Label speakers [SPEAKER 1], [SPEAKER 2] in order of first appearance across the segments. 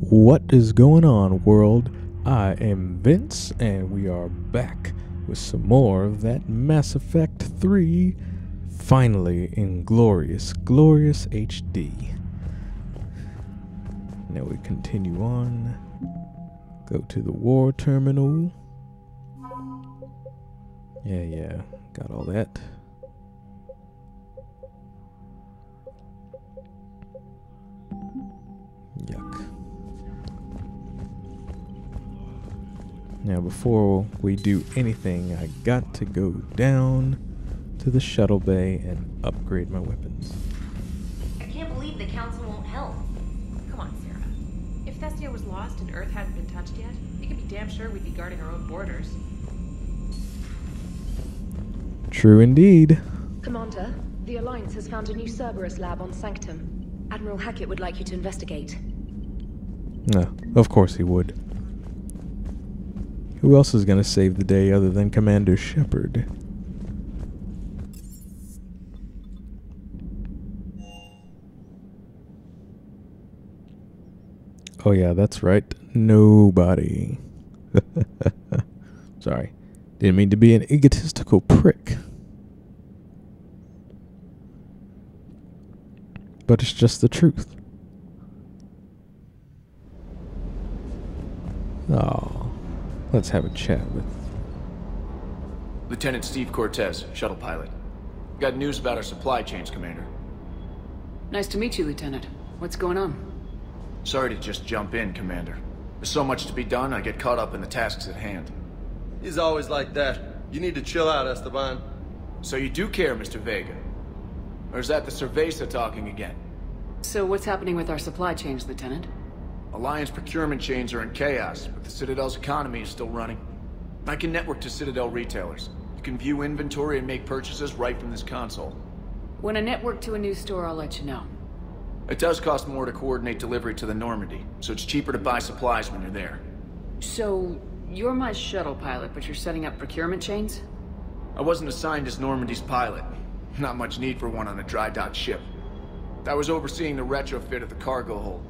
[SPEAKER 1] What is going on, world? I am Vince, and we are back with some more of that Mass Effect 3, finally in glorious HD. Now we continue on, go to the war terminal. Yeah, got all that. Yuck. Now before we do anything, I got to go down to the shuttle bay and upgrade my weapons.
[SPEAKER 2] I can't believe the council won't help.
[SPEAKER 3] Come on, Sarah. If Thestia was lost and Earth hadn't been touched yet, you can be damn sure we'd be guarding our own borders.
[SPEAKER 1] True indeed.
[SPEAKER 4] Commander, the Alliance has found a new Cerberus lab on Sanctum. Admiral Hackett would like you to investigate.
[SPEAKER 1] No, of course he would. Who else is going to save the day other than Commander Shepard? Oh yeah, that's right. Nobody. Sorry. Didn't mean to be an egotistical prick. But it's just the truth. Oh. Let's have a chat with
[SPEAKER 5] Lieutenant Steve Cortez, shuttle pilot. Got news about our supply chains, Commander.
[SPEAKER 6] Nice to meet you, Lieutenant. What's going on?
[SPEAKER 5] Sorry to just jump in, Commander. There's so much to be done, I get caught up in the tasks at hand.
[SPEAKER 7] He's always like that. You need to chill out, Esteban.
[SPEAKER 5] So you do care, Mr. Vega? Or is that the Cerveza talking again?
[SPEAKER 6] So what's happening with our supply chains, Lieutenant?
[SPEAKER 5] Alliance procurement chains are in chaos, but the Citadel's economy is still running. I can network to Citadel retailers. You can view inventory and make purchases right from this console.
[SPEAKER 6] When I network to a new store, I'll let you know.
[SPEAKER 5] It does cost more to coordinate delivery to the Normandy, so it's cheaper to buy supplies when you're there.
[SPEAKER 6] So, you're my shuttle pilot, but you're setting up procurement chains?
[SPEAKER 5] I wasn't assigned as Normandy's pilot. Not much need for one on a dry dock ship. I was overseeing the retrofit of the cargo hold.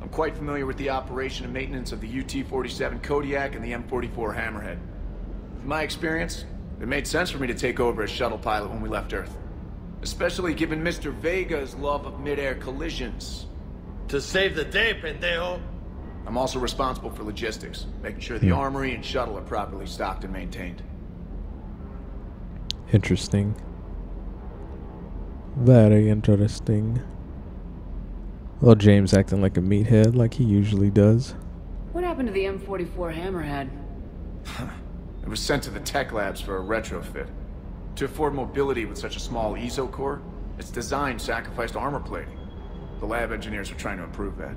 [SPEAKER 5] I'm quite familiar with the operation and maintenance of the UT-47 Kodiak and the M44 Hammerhead. In my experience, it made sense for me to take over as shuttle pilot when we left Earth. Especially given Mr. Vega's love of mid-air collisions.
[SPEAKER 7] To save the day, pendejo.
[SPEAKER 5] I'm also responsible for logistics, making sure the armory and shuttle are properly stocked and maintained.
[SPEAKER 1] Interesting. Very interesting. Well, James acting like a meathead like he usually does.
[SPEAKER 6] What happened to the M44 Hammerhead?
[SPEAKER 5] It was sent to the tech labs for a retrofit. To afford mobility with such a small ESO core, its design sacrificed armor plating. The lab engineers are trying to improve that.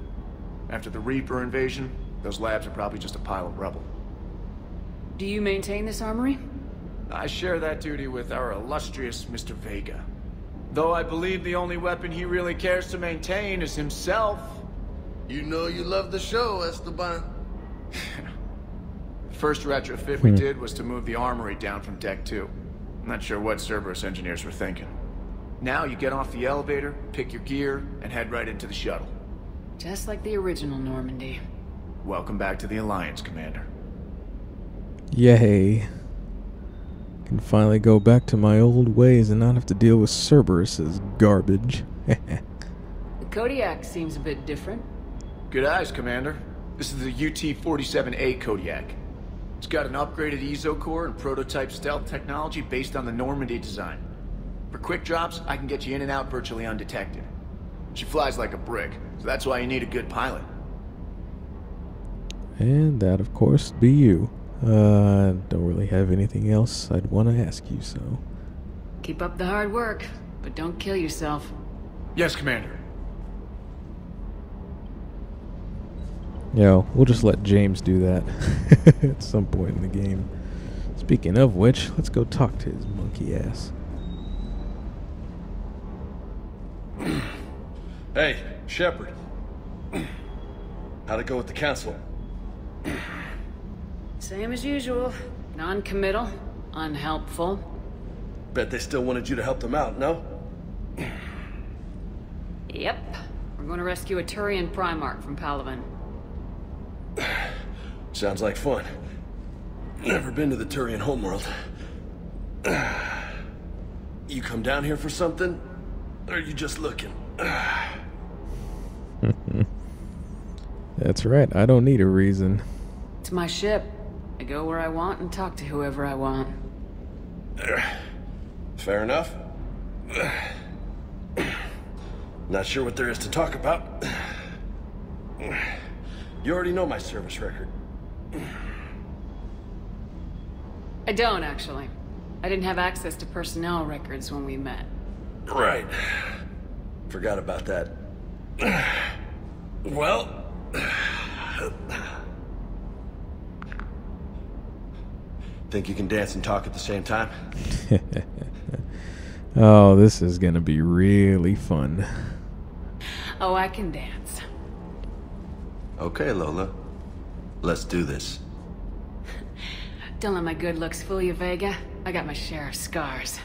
[SPEAKER 5] After the Reaper invasion, those labs are probably just a pile of rubble.
[SPEAKER 6] Do you maintain this armory?
[SPEAKER 5] I share that duty with our illustrious Mr. Vega. Though I believe the only weapon he really cares to maintain is himself.
[SPEAKER 7] You know you love the show, Esteban.
[SPEAKER 5] The first retrofit we did was to move the armory down from Deck 2. I'm not sure what Cerberus engineers were thinking. Now you get off the elevator, pick your gear, and head right into the shuttle.
[SPEAKER 6] Just like the original Normandy.
[SPEAKER 5] Welcome back to the Alliance, Commander.
[SPEAKER 1] Yay. Can finally go back to my old ways and not have to deal with Cerberus's garbage.
[SPEAKER 6] The Kodiak seems a bit different.
[SPEAKER 5] Good eyes, Commander. This is the UT-47A Kodiak. It's got an upgraded ESO core and prototype stealth technology based on the Normandy design. For quick drops, I can get you in and out virtually undetected. She flies like a brick, so that's why you need a good pilot.
[SPEAKER 1] And that, of course, be you. Don't really have anything else I'd want to ask you, so...
[SPEAKER 6] Keep up the hard work, but don't kill yourself.
[SPEAKER 5] Yes, Commander.
[SPEAKER 1] Yo, we'll just let James do that at some point in the game. Speaking of which, let's go talk to his monkey ass.
[SPEAKER 7] Hey, Shepard. How'd it go with the council?
[SPEAKER 6] Same as usual. Non-committal, unhelpful.
[SPEAKER 7] Bet they still wanted you to help them out, no?
[SPEAKER 6] Yep. We're going to rescue a Turian Primarch from Palaven.
[SPEAKER 7] Sounds like fun. Never been to the Turian homeworld. You come down here for something? Or are you just looking?
[SPEAKER 1] That's right, I don't need a reason.
[SPEAKER 6] It's my ship. I go where I want and talk to whoever I want.
[SPEAKER 7] Fair enough. Not sure what there is to talk about. You already know my service record.
[SPEAKER 6] I don't, actually. I didn't have access to personnel records when we met.
[SPEAKER 7] Right. Forgot about that. Well... Think you can dance and talk at the same time?
[SPEAKER 1] Oh, this is gonna be really fun.
[SPEAKER 6] Oh, I can dance.
[SPEAKER 7] Okay, Lola. Let's do this.
[SPEAKER 6] Don't let my good looks fool you, Vega. I got my share of scars.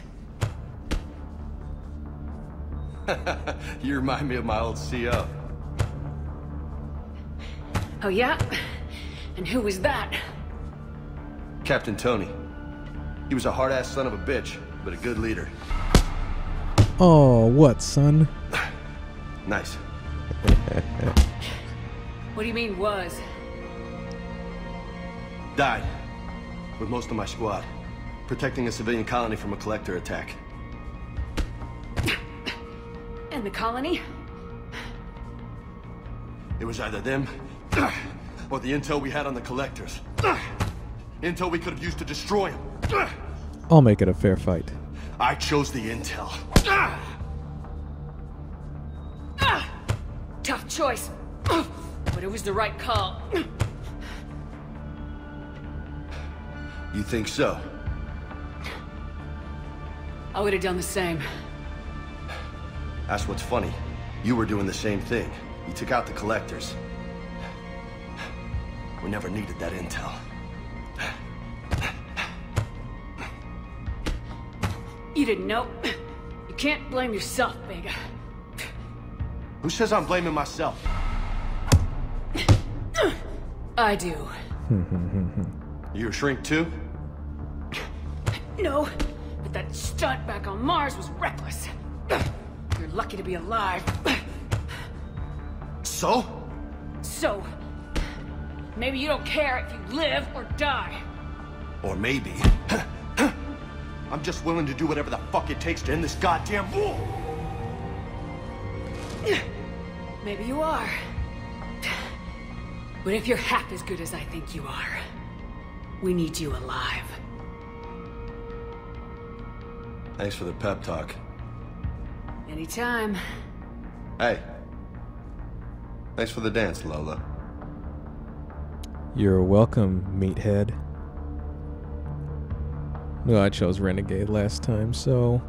[SPEAKER 7] You remind me of my old CO.
[SPEAKER 6] Oh, yeah? And who was that?
[SPEAKER 7] Captain Tony. He was a hard-ass son of a bitch, but a good leader.
[SPEAKER 1] Oh, what, son?
[SPEAKER 7] Nice.
[SPEAKER 6] What do you mean, was?
[SPEAKER 7] Died. With most of my squad. Protecting a civilian colony from a collector attack.
[SPEAKER 6] And the colony?
[SPEAKER 7] It was either them, or the intel we had on the collectors. Intel we could have used to destroy them.
[SPEAKER 1] I'll make it a fair fight.
[SPEAKER 7] I chose the intel.
[SPEAKER 6] Tough choice. But it was the right call.
[SPEAKER 7] You think so?
[SPEAKER 6] I would have done the same.
[SPEAKER 7] That's what's funny. You were doing the same thing. You took out the collectors. We never needed that intel.
[SPEAKER 6] You didn't know. You can't blame yourself, Vega.
[SPEAKER 7] Who says I'm blaming myself?
[SPEAKER 6] I do.
[SPEAKER 7] You a shrink too?
[SPEAKER 6] No, but that stunt back on Mars was reckless. You're lucky to be alive.
[SPEAKER 7] So?
[SPEAKER 6] So, maybe you don't care if you live or die.
[SPEAKER 7] Or maybe... I'm just willing to do whatever the fuck it takes to end this goddamn war!
[SPEAKER 6] Maybe you are. But if you're half as good as I think you are, we need you alive.
[SPEAKER 7] Thanks for the pep talk.
[SPEAKER 6] Anytime.
[SPEAKER 7] Hey. Thanks for the dance, Lola.
[SPEAKER 1] You're welcome, meathead. No, I chose Renegade last time, so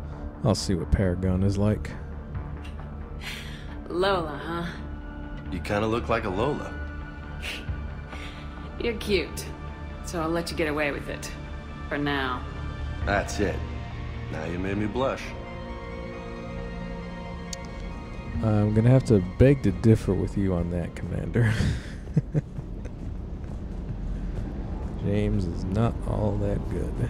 [SPEAKER 1] I'll see what Paragon is like.
[SPEAKER 6] Lola, huh?
[SPEAKER 7] You kinda look like a Lola.
[SPEAKER 6] You're cute. So I'll let you get away with it. For now.
[SPEAKER 7] That's it. Now you made me blush.
[SPEAKER 1] I'm gonna have to beg to differ with you on that, Commander. James is not all that good.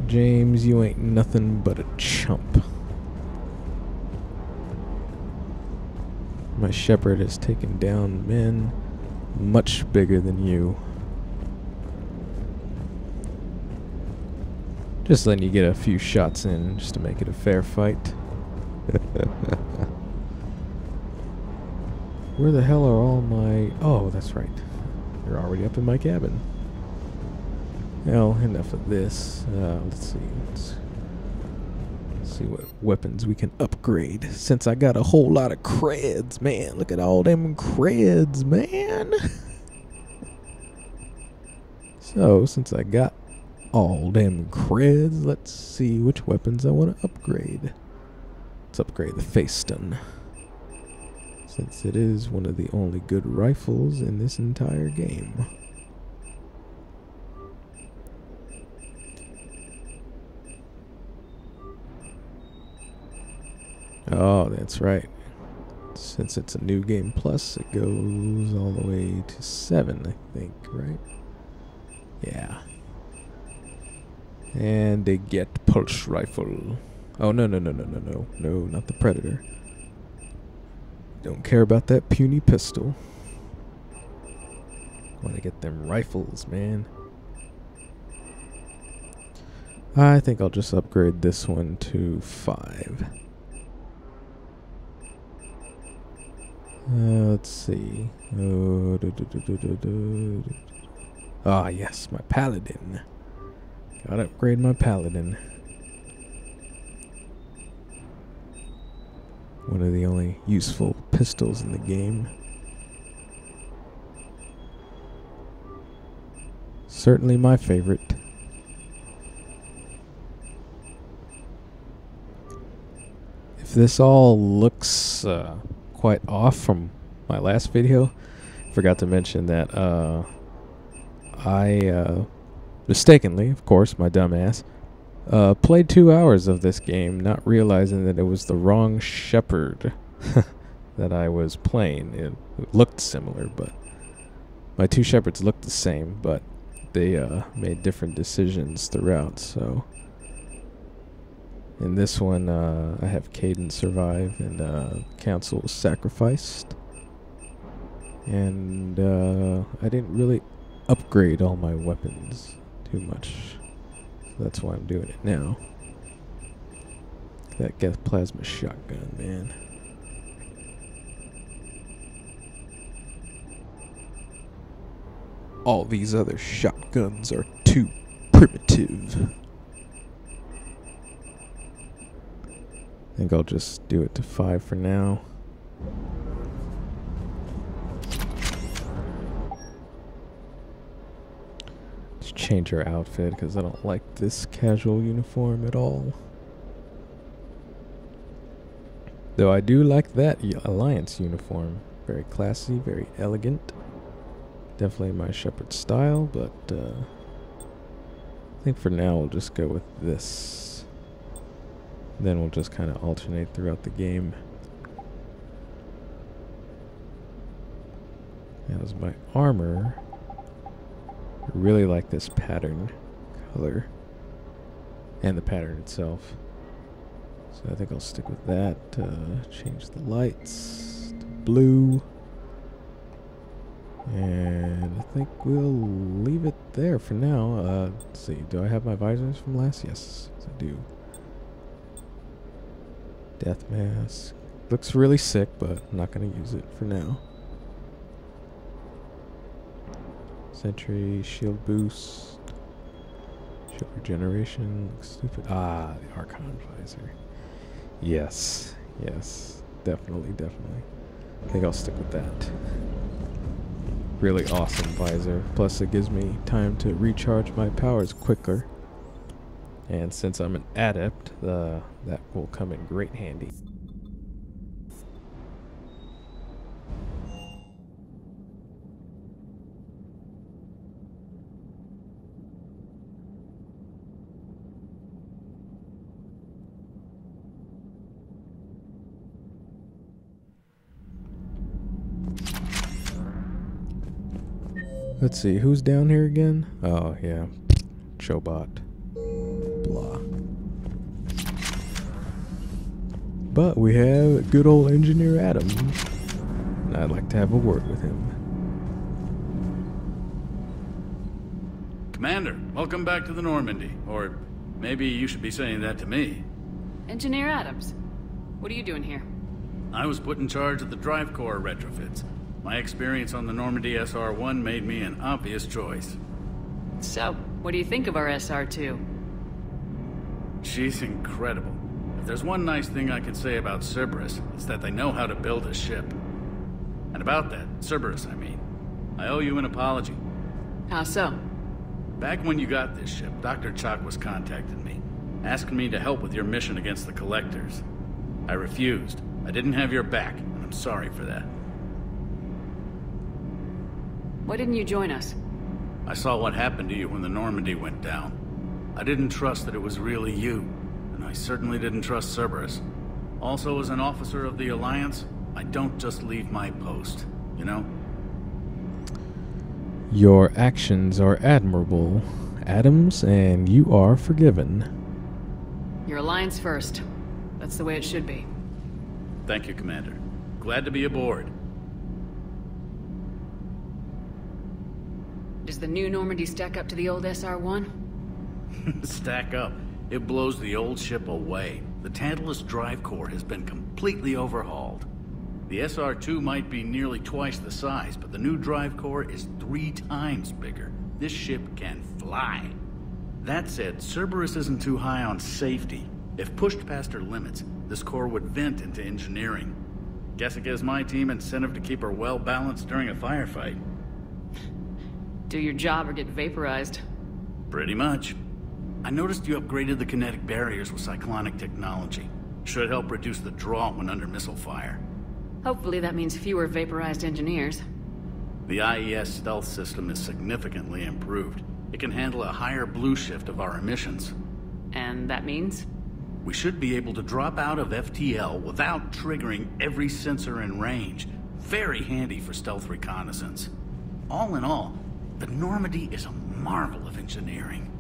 [SPEAKER 1] James, you ain't nothing but a chump. My shepherd has taken down men much bigger than you. Just letting you get a few shots in just to make it a fair fight. Where the hell are all my... Oh, that's right. You're already up in my cabin. Well, enough of this. Let's see. Let's see what weapons we can upgrade. Since I got a whole lot of creds, man. Look at all them creds, man. So, since I got all them creds, let's see which weapons I want to upgrade. Let's upgrade the face stun, since it is one of the only good rifles in this entire game. Oh, that's right. Since it's a new game plus, it goes all the way to 7, I think, right? Yeah. And they get pulse rifle. Oh, no, not the Predator. Don't care about that puny pistol. Want to get them rifles, man. I think I'll just upgrade this one to 5. Let's see. Ah, yes, my paladin. Gotta upgrade my paladin. One of the only useful pistols in the game. Certainly my favorite. If this all looks quite off from my last video, forgot to mention that I mistakenly, of course, my dumbass, played 2 hours of this game, not realizing that it was the wrong shepherd that I was playing. It looked similar, but my 2 shepherds looked the same, but they made different decisions throughout. So in this one, I have Caden survive, and Council was sacrificed. And I didn't really upgrade all my weapons too much. So that's why I'm doing it now. That gas plasma shotgun, man. All these other shotguns are too primitive. I think I'll just do it to 5 for now. Let's change her outfit because I don't like this casual uniform at all. Though I do like that Alliance uniform. Very classy, very elegant. Definitely my shepherd style, but I think for now we'll just go with this. Then we'll just kind of alternate throughout the game. As my armor, I really like this pattern color and the pattern itself. So I think I'll stick with that. Change the lights to blue. And I think we'll leave it there for now. Let's see, do I have my visors from last? Yes, I do. Death mask. Looks really sick, but I'm not going to use it for now. Sentry, shield boost. Shield regeneration. Looks stupid. Ah, the Archon visor. Yes, yes. Definitely. I think I'll stick with that. Really awesome visor. Plus it gives me time to recharge my powers quicker. And since I'm an adept, that will come in great handy. Let's see, who's down here again? Oh, yeah. Chobot. Blah. But we have good old Engineer Adam. And I'd like to have a word with him.
[SPEAKER 8] Commander, welcome back to the Normandy. Or maybe you should be saying that to me.
[SPEAKER 6] Engineer Adams, what are you doing here?
[SPEAKER 8] I was put in charge of the drive core retrofits. My experience on the Normandy SR-1 made me an obvious choice.
[SPEAKER 6] So, what do you think of our SR-2?
[SPEAKER 8] She's incredible. If there's one nice thing I can say about Cerberus, it's that they know how to build a ship. And about that, Cerberus, I mean, I owe you an apology.
[SPEAKER 6] How so?
[SPEAKER 8] Back when you got this ship, Dr. Chalk was contacting me, asking me to help with your mission against the Collectors. I refused. I didn't have your back, and I'm sorry for that.
[SPEAKER 6] Why didn't you join us?
[SPEAKER 8] I saw what happened to you when the Normandy went down. I didn't trust that it was really you, and I certainly didn't trust Cerberus. Also, as an officer of the Alliance, I don't just leave my post, you know?
[SPEAKER 1] Your actions are admirable, Adams, and you are forgiven.
[SPEAKER 6] Your Alliance first. That's the way it should be.
[SPEAKER 8] Thank you, Commander. Glad to be aboard.
[SPEAKER 6] Does the new Normandy stack up to the old SR-1?
[SPEAKER 8] Stack up. It blows the old ship away. The Tantalus drive core has been completely overhauled. The SR-2 might be nearly twice the size, but the new drive core is 3 times bigger. This ship can fly. That said, Cerberus isn't too high on safety. If pushed past her limits, this core would vent into engineering. Guess it gives my team incentive to keep her well balanced during a firefight.
[SPEAKER 6] Do your job or get vaporized.
[SPEAKER 8] Pretty much. I noticed you upgraded the kinetic barriers with cyclonic technology. Should help reduce the draw when under missile fire.
[SPEAKER 6] Hopefully that means fewer vaporized engineers.
[SPEAKER 8] The IES stealth system is significantly improved. It can handle a higher blue shift of our emissions.
[SPEAKER 6] And that means?
[SPEAKER 8] We should be able to drop out of FTL without triggering every sensor in range. Very handy for stealth reconnaissance. All in all, the Normandy is a marvel of engineering.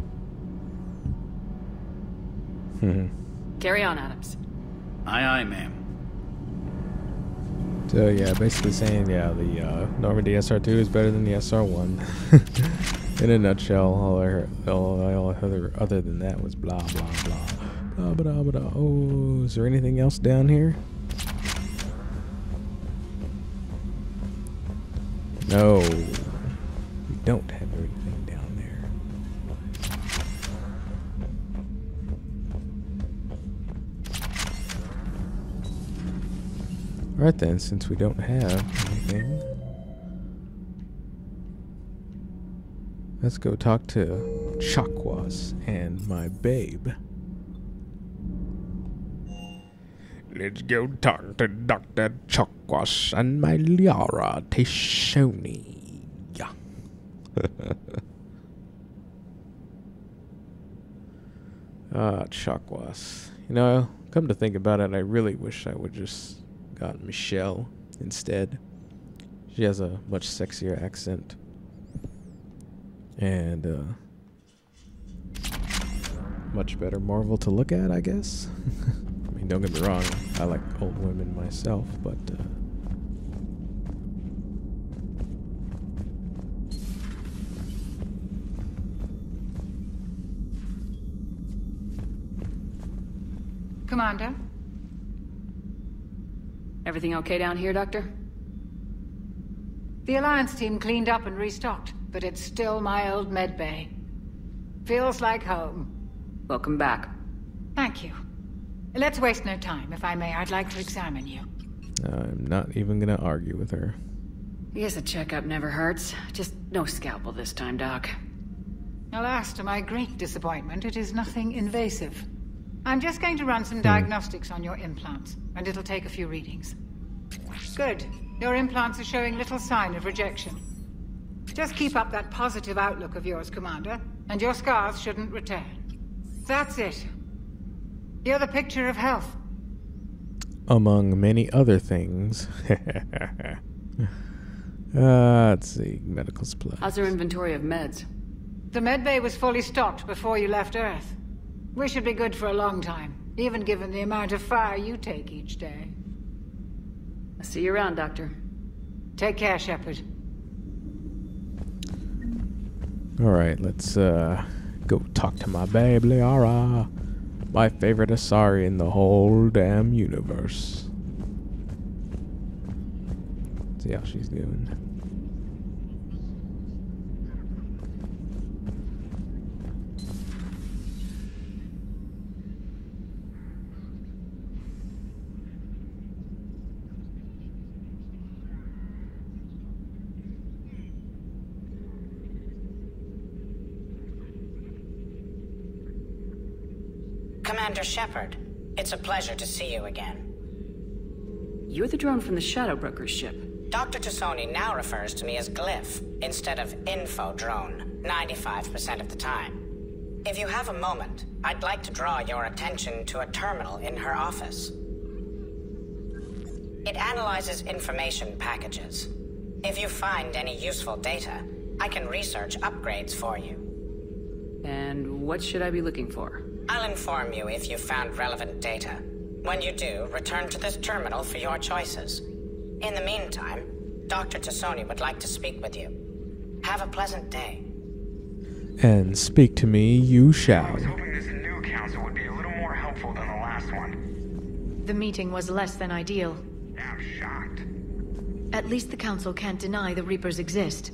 [SPEAKER 6] Carry on, Adams.
[SPEAKER 8] Aye, aye, ma'am.
[SPEAKER 1] So yeah, basically saying, yeah, the Normandy SR2 is better than the SR1. In a nutshell, all other than that was blah, blah, blah. Blah, blah, blah. Oh, is there anything else down here? No. We don't have anything down there. Alright then, since we don't have anything, let's go talk to Chakwas and my babe. Let's go talk to Dr. Chakwas and my Liara Tishoni. Yeah. Chakwas. You know, come to think about it, I really wish I would just got Michelle instead. She has a much sexier accent. And, much better Marvel to look at, I guess. I mean, don't get me wrong, I like old women myself, but,
[SPEAKER 9] Commander?
[SPEAKER 6] Everything okay down here, Doctor?
[SPEAKER 9] The Alliance team cleaned up and restocked, but it's still my old med bay. Feels like home.
[SPEAKER 6] Welcome back.
[SPEAKER 9] Thank you. Let's waste no time. If I may, I'd like to examine you.
[SPEAKER 1] I'm not even gonna argue with her.
[SPEAKER 6] I guess a checkup never hurts. Just no scalpel this time, Doc.
[SPEAKER 9] Alas, to my great disappointment, it is nothing invasive. I'm just going to run some diagnostics on your implants, and it'll take a few readings. Good. Your implants are showing little sign of rejection. Just keep up that positive outlook of yours, Commander, and your scars shouldn't return. That's it. You're the picture of health.
[SPEAKER 1] Among many other things. Let's see, medical supplies.
[SPEAKER 6] How's our inventory of meds?
[SPEAKER 9] The medbay was fully stocked before you left Earth. We should be good for a long time, even given the amount of fire you take each day.
[SPEAKER 6] I'll see you around, Doctor.
[SPEAKER 9] Take care, Shepard.
[SPEAKER 1] Alright, let's go talk to my babe Liara. My favorite Asari in the whole damn universe. See how she's doing.
[SPEAKER 10] Commander Shepard, it's a pleasure to see you again.
[SPEAKER 6] You're the drone from the Shadow Broker's ship.
[SPEAKER 10] Dr. Tassoni now refers to me as Glyph instead of Info Drone, 95% of the time. If you have a moment, I'd like to draw your attention to a terminal in her office. It analyzes information packages. If you find any useful data, I can research upgrades for you.
[SPEAKER 6] And what should I be looking for?
[SPEAKER 10] I'll inform you if you've found relevant data. When you do, return to this terminal for your choices. In the meantime, Dr. Tassoni would like to speak with you. Have a pleasant day.
[SPEAKER 1] And speak to me you shall.
[SPEAKER 11] I was hoping this new council would be a little more helpful than the last one.
[SPEAKER 4] The meeting was less than ideal.
[SPEAKER 11] I'm shocked.
[SPEAKER 4] At least the council can't deny the Reapers exist.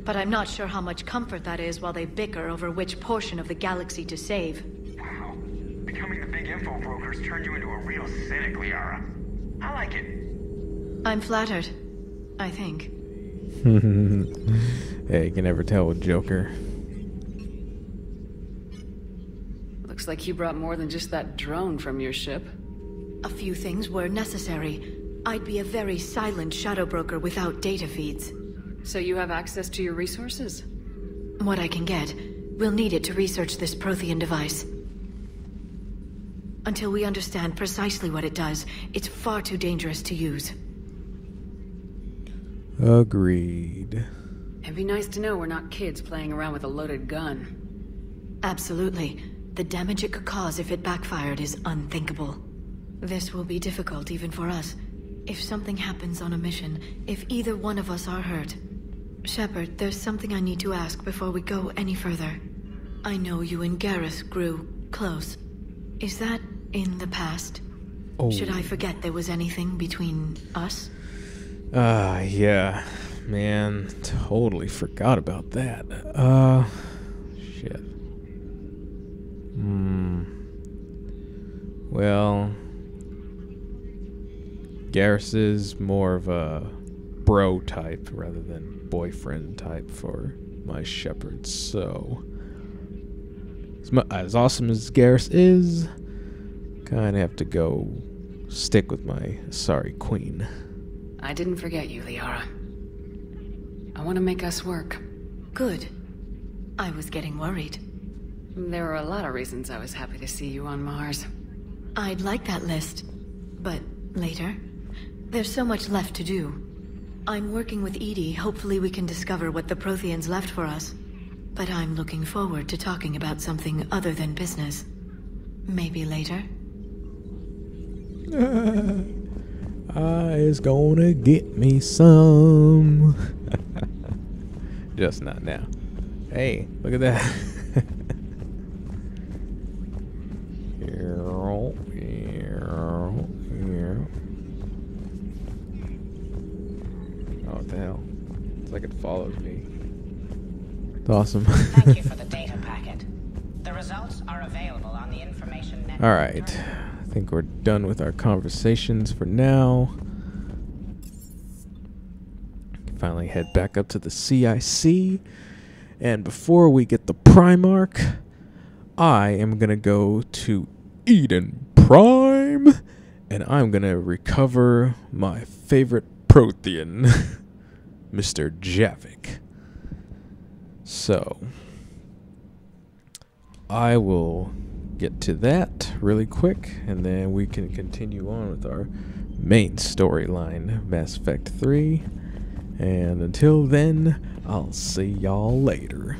[SPEAKER 4] But I'm not sure how much comfort that is while they bicker over which portion of the galaxy to save.
[SPEAKER 11] Wow. Becoming the big info brokers turned you into a real cynic, Liara. I like it.
[SPEAKER 4] I'm flattered. I think.
[SPEAKER 1] Hey, you can never tell with Joker.
[SPEAKER 6] Looks like you brought more than just that drone from your ship.
[SPEAKER 4] A few things were necessary. I'd be a very silent shadow broker without data feeds.
[SPEAKER 6] So you have access to your resources?
[SPEAKER 4] What I can get. We'll need it to research this Prothean device. Until we understand precisely what it does, it's far too dangerous to use.
[SPEAKER 1] Agreed.
[SPEAKER 6] It'd be nice to know we're not kids playing around with a loaded gun.
[SPEAKER 4] Absolutely. The damage it could cause if it backfired is unthinkable. This will be difficult even for us. If something happens on a mission, if either one of us are hurt. Shepard, there's something I need to ask before we go any further. I know you and Gareth grew close. Is that in the past?
[SPEAKER 1] Oh.
[SPEAKER 4] Should I forget there was anything between us?
[SPEAKER 1] Yeah. Man, totally forgot about that. Shit. Well, Garrus is more of a bro type rather than boyfriend type for my Shepard, so as awesome as Garrus is, kinda have to go stick with my sorry queen.
[SPEAKER 6] I didn't forget you, Liara. I want to make us work.
[SPEAKER 4] Good. I was getting worried.
[SPEAKER 6] There were a lot of reasons I was happy to see you on Mars.
[SPEAKER 4] I'd like that list, but later. There's so much left to do. I'm working with Edie. Hopefully we can discover what the Protheans left for us. But I'm looking forward to talking about something other than business. Maybe later?
[SPEAKER 1] Is gonna get me some. Just not now. Hey, look at that. Oh, what the hell? It's like it follows me. It's awesome.
[SPEAKER 10] Thank you for the data packet. The results are available on the information network.
[SPEAKER 1] Alright. I think we're done with our conversations for now. Finally head back up to the CIC. And before we get the Primarch, I am going to go to Eden Prime. And I'm going to recover my favorite Prothean, Mr. Javik. So, I will get to that really quick, and then we can continue on with our main storyline, Mass Effect 3. And until then, I'll see y'all later.